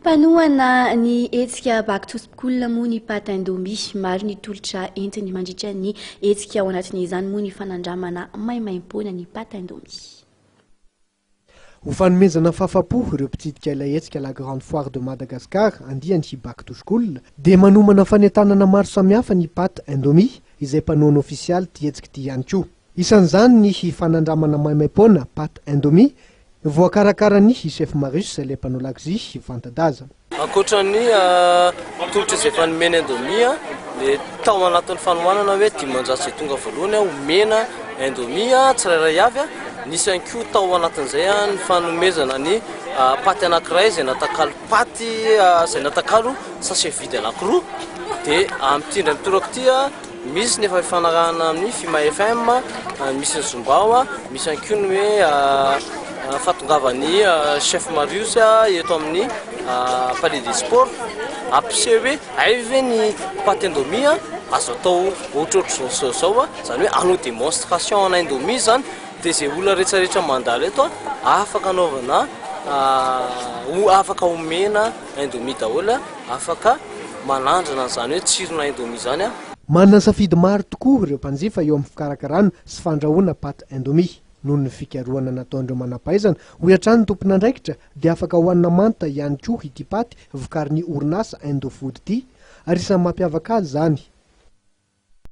Panoana ny hetsika back to school moa ny paty indomie maro ny tolotra entiny mandritra ny hetsika ao anatin'izany moa ny fanandramana maimaim-poana ny paty indomie. Ho fanomezana fahafapo ireo mpitsidika ilay hetsika la grande foire de Madagascar andiany back to school dia manomana fanentanana maro samihafa ny paty indomie izay mpanoana ofisialy ty hetsika ty ihany koa. Isan'izany ny fanandramana maimaim-poana paty indomie voakarakara-ny chef Marius izay ilay mpanao lakozy Fantadaza. Ankoatran'ny tolotra izay fanomena indomie dia tao anatin'ny fanomanana hoe dimanjato izay tonga voalohany omena indomie tsirairay avy nisy ihany koa tao anatin'izay ny fanomezana ny paty anankiray izay natakalo paty izay natakalo sachet vide anankiroa dia amin'ity indray mitoraka ity misy nefa ifanarahana amin'ny Fima FM, misy ny Zombao, misy ihany koa ny hoe fahatongavan'ny chef Marius eto amin'ny Palais des Sports ampiseho hoe aive ny paty indomie azo atao ohatrohatry zao zany hoe anao démonstration ana indomie zany dia izay olona rehetrarehetra mandalo eto afaka anaovana afaka omena indomie daholo afaka manandrana zany hoe tsirona indomie zany manana safidy maro tokoa ireo mpanjifa eo amin'ny fikarakarana sy fandrahoana paty indomie noho ny fikarohana nataondreo manam-pahaizana ho hatrany tompon'andraikitra dia afaka hohanina manta ihany koa ity paty vokarin'ny orinasa Indofood ity ary isany mampiavaka azy zany.